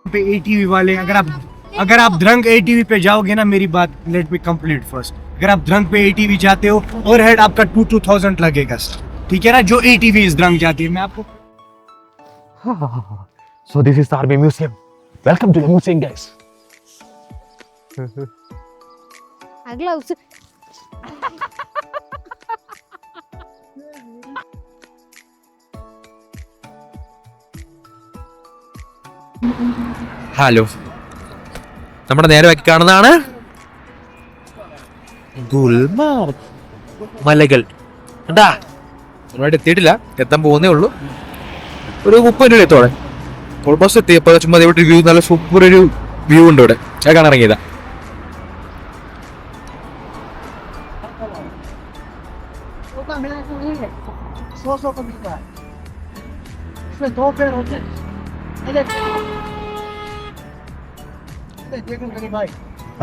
पे एटीवी वाले अगर आप ध्रंग एटीवी पे जाओगे ना, मेरी बात लेट मी कंप्लीट फर्स्ट। अगर आप ध्रंग पे एटीवी जाते हो, ओवरहेड आपका 2,000 लगेगा सर, ठीक है ना। जो एटीवी इस ध्रंग जाती है, मैं आपको So this is the Army Museum. Welcome to the museum, guys. Gloves hello, നമ്മുടെ നേരെ ബാക്കി കാണുന്നതാണ് ഗുൽമാർഗ് മലകൾ. കണ്ടാ, ഒരുപാട് എത്തിയിട്ടില്ല, എത്താൻ പോകുന്നേ ഉള്ളൂ. ഒരു 30 രൂപ എത്തോടെ ഓൾമോസ്റ്റ് എത്തിയപ്പോൾ ചുമ്മാ ഇവിടെ വ്യൂ, നല്ല സൂപ്പർ ഒരു വ്യൂ ഉണ്ട് ഇവിടെ. ഞാൻ കാണാൻ ഇറങ്ങിയതാ.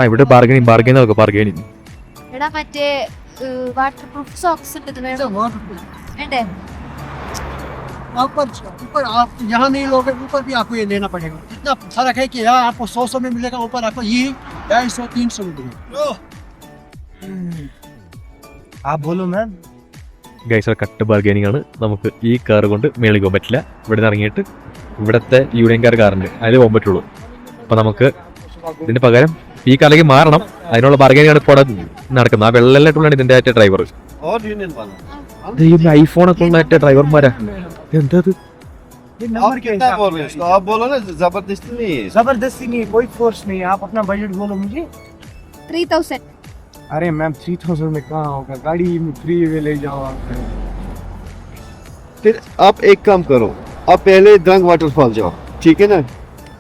ഇവിടെ ബാർഗൈനിങ് എടാ മറ്റേ വാട്ടർ പ്രൂഫ് സോക്സ് ഉണ്ട്, ഇത് വേണം വേണ്ടേ? ऊपर आप यहाँ नहीं लोगे, ऊपर भी आपको ये लेना पड़ेगा। इतना फर्क है कि यहाँ आपको 100 में मिलेगा, ऊपर आपको ये 250-300 में मिलेगा। आप बोलो मैम। ഗൈസ്, കട്ട് ബാർഗൈനിങ് ആണ്. നമുക്ക് ഈ കാർ കൊണ്ട് മേളിൽ പോകാൻ പറ്റില്ല. ഇവിടെ നിന്ന് ഇറങ്ങിയിട്ട് ഇവിടുത്തെ യൂണിയൻകാർ കാറുണ്ട്, അതിൽ പോകാൻ പറ്റുള്ളൂ. അപ്പം നമുക്ക് ഇതിന് പകരം ഈ കാറിലേക്ക് മാറണം. അതിനുള്ള ബാർഗൈനിങ് ആണ് ഇപ്പോൾ നടക്കുന്നത്. ആ വെള്ളമായിട്ടുള്ളതാണ് ഇതിൻ്റെ ആയിട്ട് ഡ്രൈവർ. ഐഫോണൊക്കെ ഉള്ള ഡ്രൈവർമാരാ. എന്താ नंबर के हिसाब बोल रहे हो? तो आप बोलो ना, जबरदस्ती नहीं है। जबरदस्ती नहीं है, कोई फोर्स नहीं है। आप अपना बजट बोलो मुझे। 3000 अरे मैम 3000 में कहाँ होगा, गाड़ी में फ्री वे ले जाओ आप। फिर आप एक काम करो, आप पहले द्रंग वाटरफॉल जाओ, ठीक है ना।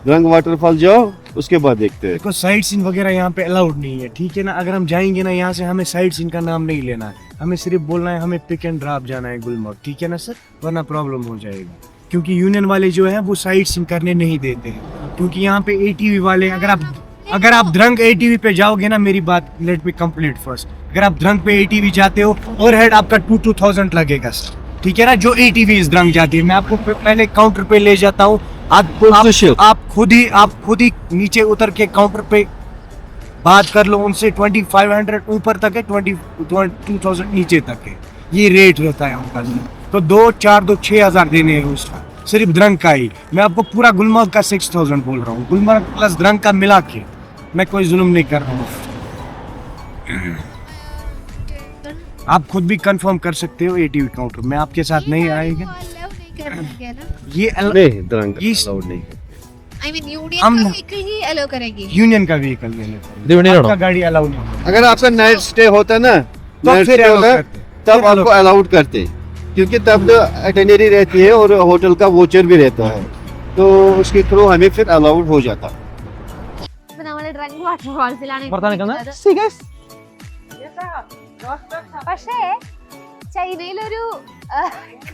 द्रंग वाटरफॉल जाओ, उसके बाद देखते हैं। देखो साइड सीन वगैरह यहाँ पे अलाउड नहीं है, ठीक है ना। अगर हम जाएंगे ना यहाँ से, हमें साइड सीन का नाम नहीं लेना है, हमें सिर्फ बोलना है हमें पिक एंड ड्रॉप जाना है गुलमर्ग, ठीक है ना सर, वरना प्रॉब्लम हो जाएगी। क्योंकि यूनियन वाले जो है वो साइड सीन करने नहीं देते हैं, क्योंकि यहाँ पे एटीवी वाले अगर आप ध्रंग एटीवी पे जाओगे ना, मेरी बात लेट मी कंप्लीट फर्स्ट। अगर आप ध्रंग पे एटीवी जाते हो, ओवरहेड आपका 2,000 लगेगा सर, ठीक है ना। जो एटीवी इस ध्रंग जाती है, मैं आपको पहले काउंटर पे ले जाता हूँ। आप खुद ही नीचे उतर के काउंटर पे बात कर लो उनसे। 2500 ऊपर तक है, 2000 नीचे तक है, ये रेट रहता है उनका। तो 2 4 2 6,000 देने हैं उसका, सिर्फ ध्रंग का ही। मैं आपको पूरा गुलमर्ग का 6000 बोल रहा हूँ, गुलमर्ग प्लस ध्रंग का मिला के। मैं कोई जुल्म नहीं कर रहा हूँ। आप खुद भी कंफर्म कर सकते हो एटीवी काउंटर, मैं आपके साथ नहीं आएगा। ये नहीं, द्रंग ये- अलाउड नहीं। आई मीन यूनियन हम- का व्हीकल ही अलाउ करेंगी। यूनियन का व्हीकल ले लेते हैं, ഇത് വേണ്ടിയാണോ? आपका गाड़ी अलाउ नहीं होगा। अगर आपका नाइट स्टे होता ना, तो नाइट फिर स्टे allow होता, करते। तब फिर आपको अलाउड करते, क्योंकि तब अटेंडरी रहती है और होटल का वोचर भी रहता है, तो उसके थ्रू हमें फिर अलाउड हो जाता। ഇപ്പൊ നമ്മള് ഡ്രങ്ക് വാട്ടർഫാൾസിലാണ് പക്ഷേ ചൈനയിലൊരു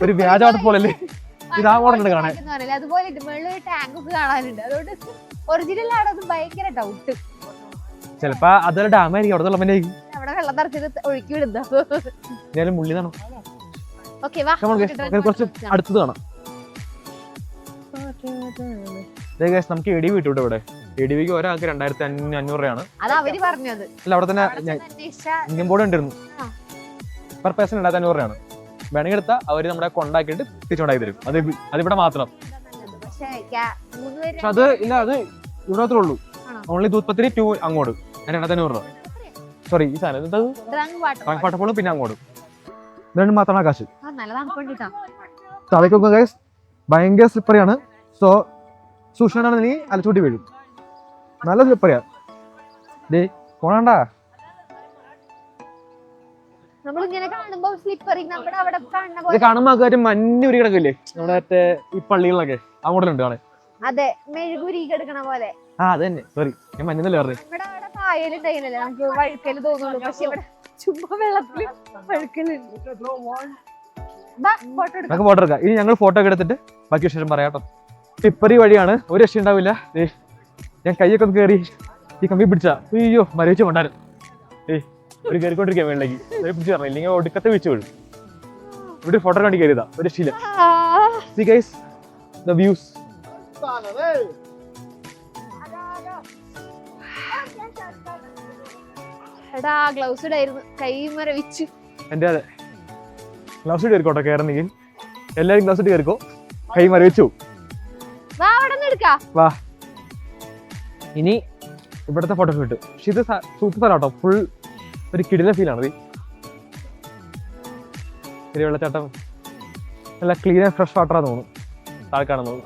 ഒരു വ്യാജ വാട്ടർഫോൾ അല്ലേ ഇത്? ആ മോഡൽ കാണാൻ എന്ന് പറയില്ല, അതുപോലെ വെള്ളം ടാങ്ക് ഒക്കെ കാണാനുണ്ട്. അതുകൊണ്ട് ഒറിജിനൽ ആണോ അത് ഭയങ്കര ഡൗട്ട്. ചിലപ്പോ അതൊരു ഡാമായിരിക്കും. അവിടെ നിന്ന് അവിടെ വെള്ളം നിറച്ചത് ഒഴുക്കി വിടുന്ന. ഞാൻ മുള്ളിന്നാണോ? ഓക്കെ വാ, കുറച്ച് അടുത്തത് കാണാം. നമുക്ക് എഡിവി കിട്ടും ഇവിടെ. എഡിവിക്ക് ഒരാൾക്ക് 2500 രൂപയാണ്. അത് അവര് പറഞ്ഞത്. അല്ല, അവിടെ തന്നെ ഇൻകം ബോർഡ് ഉണ്ടായിരുന്നു. പെർ പേഴ്സൺ 2500 രൂപയാണ്. വേണമെങ്കിൽ എടുത്താൽ അവർ നമ്മളെ കൊണ്ടാക്കിയിട്ട് തിരിച്ചുണ്ടാക്കി തരും. അതിവിടെ മാത്രം. പക്ഷെ അത് ഇല്ല, അത് ഇവിടെ മാത്രമേ ഉള്ളൂ. ഓൺലി ദൂത്പത്രി ടു അങ്ങോട്ട് 2500 രൂപ. സോറി, ഈ സാധനം വാട്ടർഫോളും പിന്നെ അങ്ങോട്ട് രണ്ടും മാത്രമാണ് കാശ്. തലയ്ക്കൊക്കെ ഗൈസ് ഭയങ്കര സ്ലിപ്പറിയാണ്. സോ സൂക്ഷിച്ചാണെന്നുണ്ടെങ്കിൽ അലച്ചൂട്ടി വീഴും. നല്ല സ്ലിപ്പറിയാ. ഡേ പോണണ്ട. ഇത് കാണുമ്പോ ആൾക്കാരും മഞ്ഞ് ഉരി കിടക്കില്ലേ നമ്മുടെ മറ്റേ ഈ പള്ളികളിലൊക്കെ, ആ മോഡലുണ്ട് കാണാൻ. അതെ, മെഴുകുരി കിടക്കണ പോലെ. ആ അത് തന്നെ. സോറി, ഞാൻ മഞ്ഞന്നല്ലേ പറഞ്ഞത്. ഇവിടെ അവിടെ പായലുണ്ടായില്ലേ, നമുക്ക് വഴുക്കല് തോന്നുള്ളൂ. പക്ഷെ ഇവിടെ ചുമ്മാ വെള്ളത്തില് വഴുക്കലുണ്ട്. നമുക്ക് ഫോട്ടോ എടുക്കാം. ഇനി ഞങ്ങൾ ഫോട്ടോ ഒക്കെ എടുത്തിട്ട് ബാക്കി വിശേഷം പറയാട്ടോ. ടിപ്പറി വഴിയാണ്, ഒരു രക്ഷ ഉണ്ടാവില്ല. ഞാൻ കൈയൊക്കെ ഒന്ന് കയറി ഈ കമ്പി പിടിച്ച അയ്യോ മരവിച്ച് കൊണ്ടാലും ഒരു കയറിക്കൊണ്ടിരിക്കാൻ വേണ്ടിലേക്ക് പിടിച്ചു പറഞ്ഞു, ഇല്ലെങ്കിൽ ഒടുക്കത്തെ വീഴ്ച വീഴും. ഇവിടെ ഫോട്ടോ കണ്ടി കയറിയതാ, ഒരു രക്ഷയില്ല. See guys, the views. എടാ ഗ്ലൗസ് ഇടായിരുന്നു, കൈ മരവിച്ചു. എൻ്റെ അതെ ഗ്ലൗസ് ഇട്ട് കയറിക്കോട്ടെ, കയറണമെങ്കിൽ എല്ലാവരും ഗ്ലൗസ് ഇട്ട് കയറിക്കോ, കൈ മരവിച്ചു. വാ അവിടെ നിന്ന് എടുക്കാ. വാ ഇനി ഇവിടുത്തെ ഫോട്ടോഷൂട്ട്. പക്ഷെ ഇത് സൂപ്പർ സ്ഥലം കേട്ടോ, ഫുൾ ഒരു കിടില ഫീലാണ്. ഇത് വെള്ളച്ചാട്ടം നല്ല ക്ലീൻ ആൻഡ് ഫ്രഷ് വാട്ടറാന്ന് തോന്നുന്നു, താഴെ കാണുന്നത്.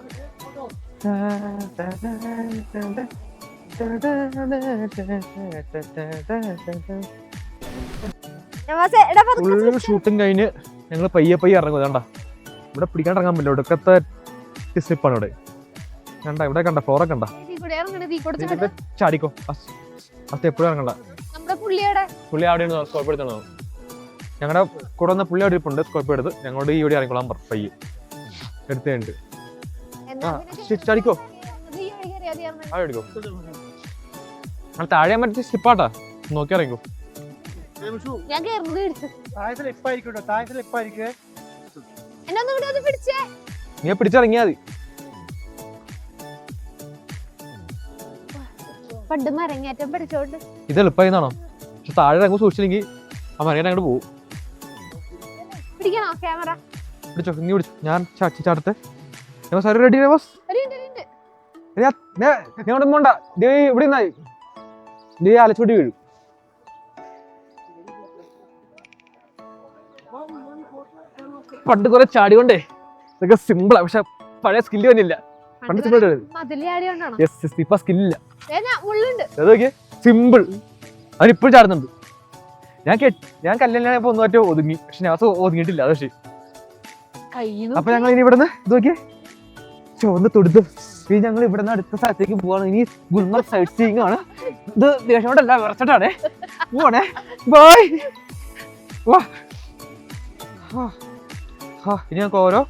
ഫുൾ ഷൂട്ടും കഴിഞ്ഞ് ഞങ്ങൾ പയ്യെ ഇറങ്ങും. വേണ്ട ഇവിടെ പിടിക്കാൻ ഇറങ്ങാൻ പറ്റില്ല, ഒടുക്കത്തെ സ്ലിപ്പാണ് ഇവിടെ. കണ്ട ഇവിടെ കണ്ട ഫ്ലോറൊക്കെ കണ്ട, ചാടിക്കോ. ഫസ്റ്റ് എപ്പോഴും ഇറങ്ങണ്ട. പുള്ളി അവിടെയാണ് സ്കോപ്പ് എടുത്തത്. ഞങ്ങളുടെ കൂടെ വന്ന പുള്ളി അവിടെ ഇരിപ്പുണ്ട്, സ്കോപ്പ് എടുത്ത് ഞങ്ങളോട് ഈ ഇവിടെ ഇറങ്ങിക്കോളാൻ പയ്യെ എടുത്തുണ്ട്. ചാടിക്കോ, എടുക്കോ. താഴെ മറ്റേ സ്ലിപ്പാട്ടാ, നോക്കി ഇറങ്ങിക്കോ. നീ പിടിച്ചിറങ്ങിയാ മതി. പണ്ട് മരങ്ങേറ്റം പഠിച്ചോണ്ട് ഇത് എളുപ്പമായിന്നാണോ? പക്ഷെ താഴെ ഇറങ്ങും സൂക്ഷിച്ചില്ലെങ്കിൽ ആ മരങ്ങനെ അങ്ങോട്ട് പോകും. പിടിക്കണോ ക്യാമറ? പിടിച്ചോ, നീ പിടിച്ചു. ഞാൻ ചാടത്തെ. Sir ready boss? ഞാൻ പോണ്ട, ഇവിടെ നിന്നായി അലച്ചോട്ടി വീഴും. പണ്ട് കുറെ ചാടികൊണ്ടേ ഇതൊക്കെ സിമ്പിളാ, പക്ഷെ പഴയ സ്കില്ല് തന്നെയില്ല. പണ്ട് സിമ്പിൾ ഇപ്പൊ സ്കില്ലില്ല. സിമ്പിൾ അവനിപ്പോഴും ചാടുന്നുണ്ട്. ഞാൻ കല്യാണം ഒന്നും മറ്റോ ഒതുങ്ങി, പക്ഷെ ഞാൻ ഒതുങ്ങിയിട്ടില്ല. അത് പക്ഷേ അപ്പൊ ഞങ്ങൾ ഇനി ഇവിടുന്ന് ഇത് നോക്കിയേ ചുവന്ന് തൊടുത്ത് ഇനി ഞങ്ങൾ ഇവിടുന്ന് അടുത്ത സ്ഥലത്തേക്ക് പോവാണ്. ഇനി ഗുൽമർഗ് സൈറ്റ് സീയിങ് ആണ്. ഇത് ദേഷ്യം കൊണ്ടല്ല, വിറച്ചിട്ടാണേ. പോവാണേ, ബൈ. വാ ഇനി ഞങ്ങൾക്ക് ഓരോ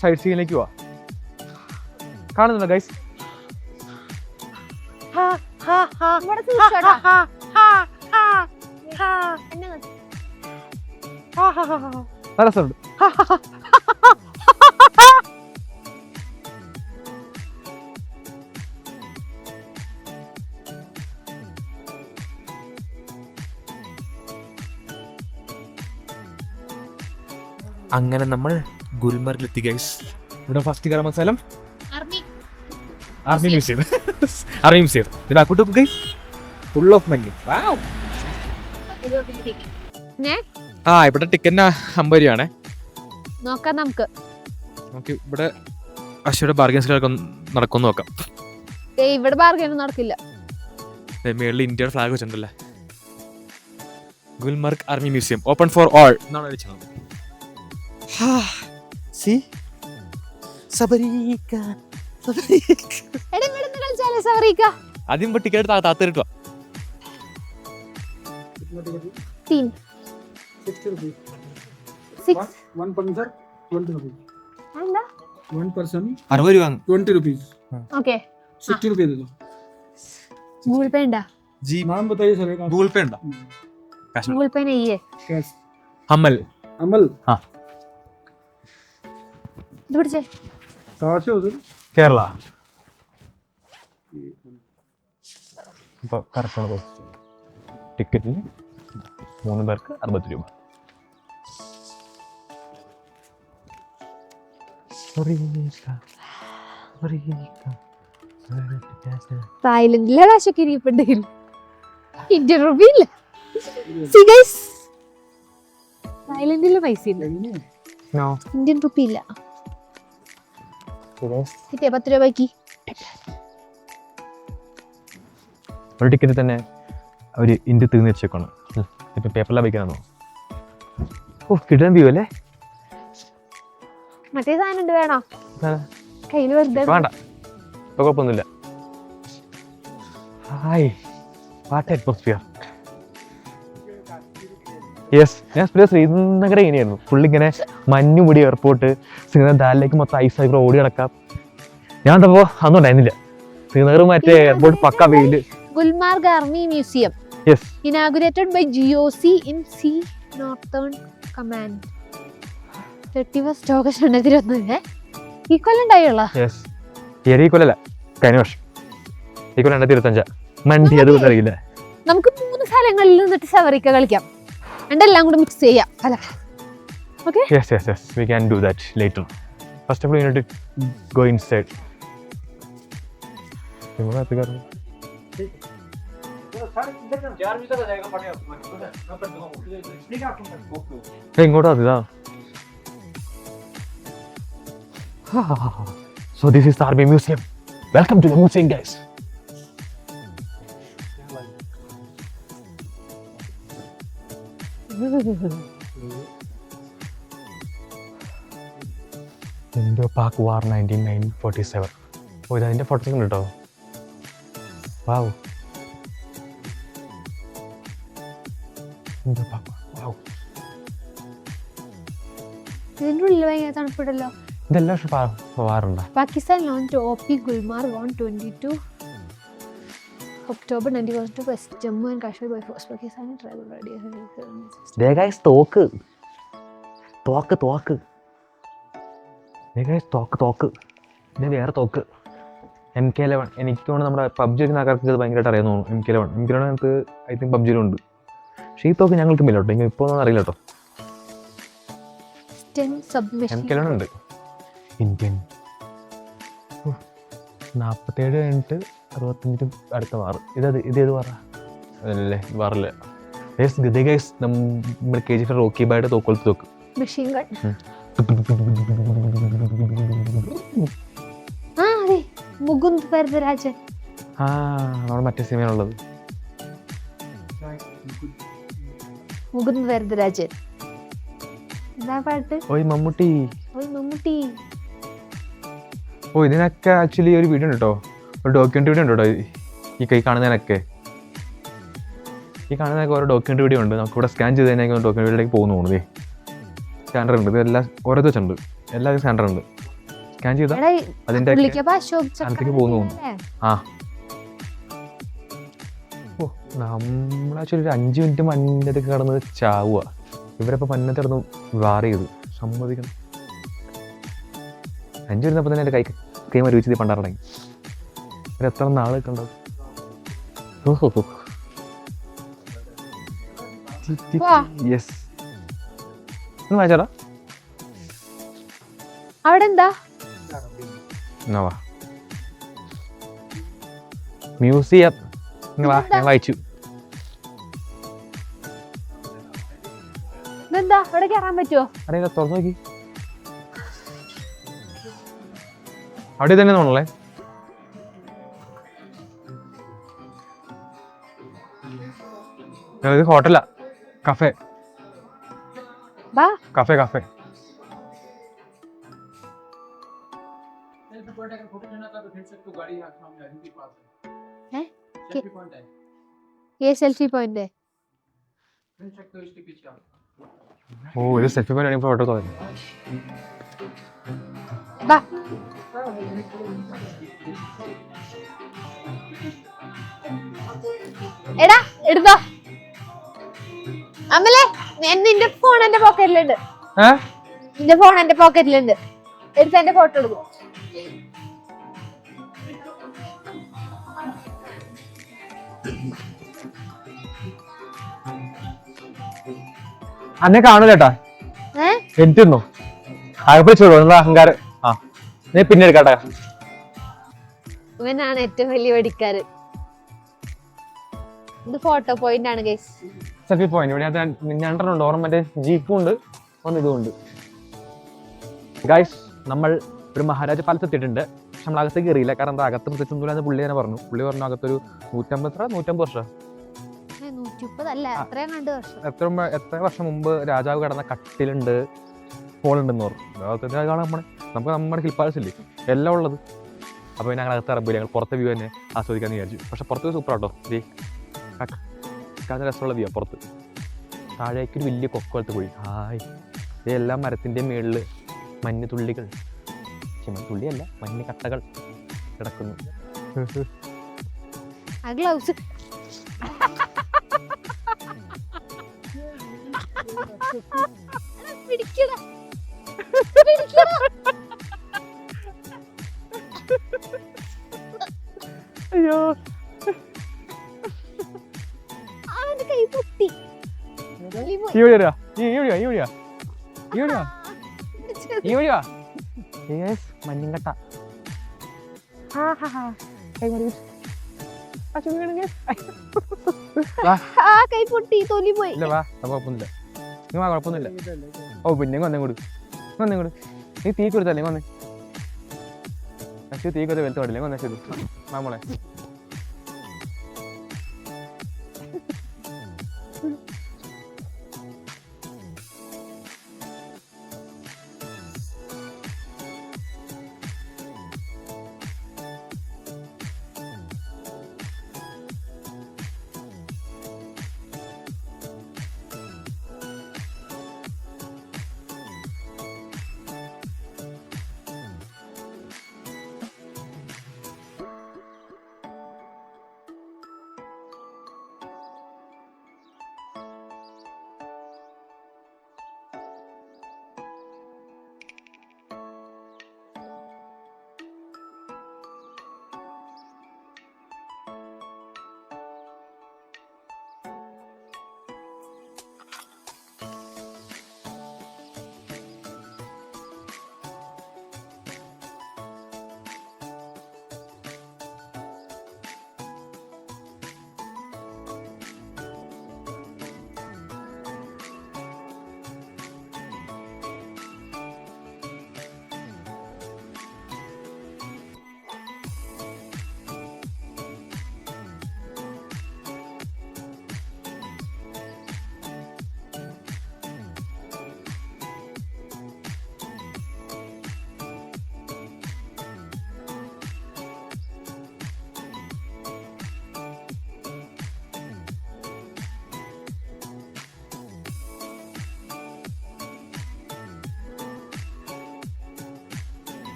സൈറ്റ് സീയിങ്ങിലേക്ക് പോവാം. കാണുന്നുണ്ടോ ഗൈസ്? നല്ല രസമുണ്ട്. അങ്ങനെ നമ്മൾ ഗുൽമർഗിലെത്തി ഗൈസ്. ഇവിടെ ഫസ്റ്റ് കയറുന്ന സ്ഥലം ആർമി മ്യൂസിയം. ആർമി മ്യൂസിയം ഇതിലാക്കോട്ട് ഗൈസ്, ഫുൾ ഓഫ് മഞ്ഞ്. ആ ഇവിടെ ടിക്കറ്റിന് 50 രൂപയാണേ. നോക്കാം നമുക്ക് ഇവിടെ അശ്വയുടെ ബാർഗൻസ് നടക്കുമെന്ന് നോക്കാം. ഇവിടെ ബാർഗൻ നടക്കില്ല. മേളിൽ ഇന്ത്യയുടെ ഫ്ലാഗ് വെച്ചിട്ടുണ്ടല്ലേ. Gulmarg army museum open for all എന്നാണ് വിളിച്ചത്. ആദ്യം ടിക്കറ്റ് താത്തിരിട്ടോ. 60 രൂപ. 20 रुपीज. ओके 60 रुपए दे दो. गूगल पे है? जी नाम बताइए सर. गूगल पे है? गूगल पे नहीं है. कैश. अमल. अमल. हाँ. दूर से. कहाँ से उधर? केरला. കറക്റ്റാണ്. ടിക്കറ്റിന് 3 പേർക്ക് 60 രൂപ. തായ്ലൻഡിലെ കാശൊക്കെ ഇരിപ്പുണ്ടെങ്കിൽ ഇന്ത്യൻ റുപ്പി ഇല്ല. തായ്ലൻഡിലെ പൈസ ഇല്ല, ഇന്ത്യൻ റുപ്പി ഇല്ല. 10 രൂപയ്ക്ക് ഒരു ടിക്കറ്റ് തന്നെ ഒരു ഇന്ത്യ തീർന്നു വെച്ചേക്കാണ്. ഇപ്പൊ പേപ്പറിലാണ് വയ്ക്കാനോ? ഓ കിട്ടാൻ വ്യൂ അല്ലേ? മറ്റേ സാധനം ഉണ്ട്, വേണോ? കയ്യിൽ വെറുതെ വേണ്ട, ഇപ്പൊ കുഴപ്പമൊന്നുമില്ല. Hi, what atmosphere. യെസ്, ഞാൻ ശ്രീനഗർ എങ്ങനെയായിരുന്നു, ഫുള്ളിങ്ങനെ മഞ്ഞുമുടി എയർപോർട്ട്. ശ്രീനഗർ ദാലിലേക്ക് മൊത്തം ഐസായി ഓടി നടക്കാം. ഞാൻ എന്തപ്പോ അതൊന്നും ഉണ്ടായിരുന്നില്ല. ശ്രീനഗർ മറ്റേ എയർപോർട്ട് പക്ക വെയില്. Gulmarg army museum inaugurated by GOC in Sea Northern Command 31st August 2021. ഈ കൊല്ലം ഉണ്ടായുള്ള ഈ കൊല്ലല്ല, കഴിഞ്ഞ വർഷം. ഈ കൊല്ലം 2025. മണ്ടി അത് അറിയില്ല. നമുക്ക് 3 സ്ഥലങ്ങളിൽ നിന്നിട്ട് സവറിക്ക കളിക്കാം. എല്ലാം കൂടെ മിക്സ് ചെയ്യാം. അല്ല okay. Yes, we can do that later. First of all, you need to go inside. ഇങ്ങോട്ടാ ഇതാ. So this is the Army Museum. Welcome to the museum, guys. Indo-Pak War 1947. Oh, ഇതിന്റെ ഫോട്ടോസ് ഉണ്ട് കേട്ടോ. വാവ്. Indo-Pak War. വാവ്. ഇതിന്റെ ഉള്ളിൽ ഭയങ്കര തണുപ്പിടല്ലോ. ഇതെല്ലാം വാറുണ്ടോ? Pakistan launch OP Gulmarg on 22 October 1942 West Jammu and Kashmir by force. Pakistan tribal radio. There guys, തോക്ക്. ഇത് വേറെ തോക്ക്. MK11. എനിക്ക് തോന്നുന്നു നമ്മുടെ PUBG ആൾക്കാർക്ക് ഇത് ഭയങ്കരമായിട്ട് അറിയാൻ തോന്നുന്നു. MK11 എനിക്ക് ഐ തിങ്ക് PUBG-ലുണ്ട്. പക്ഷേ ഈ തോക്ക് ഞങ്ങൾക്ക് ഇല്ല കേട്ടോ. ഇപ്പോൾ ഒന്നും അറിയില്ല കേട്ടോ. MK11 ഉണ്ട്. ഇന്ത്യൻ 47 കഴിഞ്ഞിട്ട് 65 അടുത്ത വാറ്. ഇതേത് വാറാ? അതല്ലേ വാറില്ല. നമ്മുടെ KGF റോക്കി ബായുടെ തോക്കൊളുത്ത് തോക്ക്. Machine gun. അതെ മുകുന്ദ് വരദരാജൻ. നമ്മുടെ മറ്റേ സിനിമയിലുള്ളത് മുകുന്ദ് വരദരാജൻ. എന്താ പാട്ട്? ഓയ് മമ്മൂട്ടി. ഓ ഇതിനൊക്കെ ആക്ച്വലി ഒരു വീഡിയോ ഉണ്ട് കേട്ടോ. ഒരു ഡോക്യുമെൻ്ററി വീഡിയോ ഉണ്ട് കേട്ടോ. ഈ കാണുന്നതിനൊക്കെ ഓരോ ഡോക്യുമെൻ്ററി വീഡിയോ ഉണ്ട്. നമുക്ക് ഇവിടെ സ്കാൻ ചെയ്ത് കഴിഞ്ഞാൽ ഡോക്യുമെൻ്ററി വീഡിയോയിലേക്ക് പോകുന്നു തോന്നുന്നേ. സ്കാനർ ഉണ്ട്. ഇതെല്ലാം ഓരോ ദിവസമുണ്ട്. എല്ലാവർക്കും സ്കാനർ ഉണ്ട്. സ്കാൻ ചെയ്താൽ അതിൻ്റെ സ്ഥലത്തേക്ക് പോകുന്നു തോന്നുന്നു. ഓ നമ്മളാക്ച്വലി ഒരു 5 മിനിറ്റ് മഞ്ഞത്തേക്ക് കടന്ന് ചാവുക. ഇവരപ്പോൾ മഞ്ഞത്ത് കിടന്ന് വാർ ചെയ്തു. സമ്മതിക്കണം. 5 മിനിറ്റപ്പോൾ തന്നെ എൻ്റെ കൈ മരുവിച്ച് പണ്ടാറടങ്ങി. എത്ര നാൾ കണ്ടത്. യെസ് വായിച്ചാടാ. അവിടെ എന്താ മ്യൂസിയം. ഞാൻ വായിച്ചു. ഇതെന്താ അവിടെ കയറാൻ പറ്റുമോ? അറിയില്ല, തുറന്നു നോക്കി. അവിടെ തന്നെ തോന്നല്ലേ. ഇത് ഹോട്ടലാ. കഫേ. ये सेल्फी पॉइंट है. ഓ ഇത് സെൽഫി പോയിന്റ് ഫോട്ടോ തോന്നി. എടാ എടുത്തോ. അമ്മലേ നിന്റെ ഫോൺ എന്റെ പോക്കറ്റിലുണ്ട്. നിന്റെ ഫോൺ എന്റെ പോക്കറ്റിലുണ്ട്. എടുത്ത് എന്റെ ഫോട്ടോ എടുക്കും. അന്നെ കാണൂലേട്ടാ. എനിക്കൊന്നോ അകപ്പിച്ചോളൂ എന്താ അഹങ്കാരം. നീ പിന്നെ എടുക്കാട്ടെ. ഇവനാണ് ഏറ്റവും വലിയ വെടിക്കാരൻ. ഇത് ഫോട്ടോ പോയിന്റ് ആണ് ഗൈസ്. Selfie point. ഇവിടെ 2 ഉണ്ട്. ഓർമ്മ മറ്റേ ജീപ്പും ഉണ്ട്, ഇതുണ്ട്. ഗൈസ് നമ്മൾ ഒരു മഹാരാജ പാലത്ത് എത്തിയിട്ടുണ്ട്. പക്ഷെ നമ്മൾ അകത്തേക്ക് കയറിയില്ല. കാരണം എന്താ അകത്ത് പ്രത്യേകിച്ചൊന്നുമില്ല എന്ന് പുള്ളി തന്നെ പറഞ്ഞു. പുള്ളി പറഞ്ഞു അകത്തൊരു 150 വർഷം. എത്ര വർഷം മുമ്പ് രാജാവ് കിടന്ന കട്ടിലുണ്ട്, ഹോളുണ്ടെന്ന് പറഞ്ഞു. നമുക്ക് നമ്മുടെ ഹിൽ പാലസ് ഇല്ലേ എല്ലാം ഉള്ളത്. അപ്പോൾ ഞങ്ങൾ അകത്ത് ഇറങ്ങില്ല. ഞങ്ങൾ പുറത്തെ വ്യൂ തന്നെ ആസ്വദിക്കാമെന്ന് വിചാരിച്ചു. പക്ഷെ പുറത്ത് സൂപ്പർ ആട്ടോ. കാണുന്ന രസമുള്ള വ്യൂ. പുറത്ത് താഴേക്കൊരു വലിയ കൊക്കോലത്തെ കുഴി. ഇതെല്ലാം മരത്തിൻ്റെ മുകളിൽ മഞ്ഞ് തുള്ളികൾ, തുള്ളിയല്ല മഞ്ഞ് കട്ടകൾ കിടക്കുന്നു. അയ്യോ ഈ വഴി വരിക, ഈ വഴിയാ, ഈ വഴിയാ, ഈ വഴിയാ, ഈ വഴിയാ. മഞ്ഞിങ്കട്ട. ആ കൈ പൊട്ടി തൊലി പോയി. ഇല്ല വാ, കുഴപ്പമൊന്നുമില്ല. നീ വാ, കുഴപ്പമൊന്നുമില്ല. ഓ പിന്നെ വന്നേ കൂട്, വന്നേ കൂട്. നീ തീ കൊടുത്തല്ലേ വന്നേ, തീ കൊടുത്ത വെളുത്ത് പാടില്ലേ വന്നേ. ശരി മാമോളെ.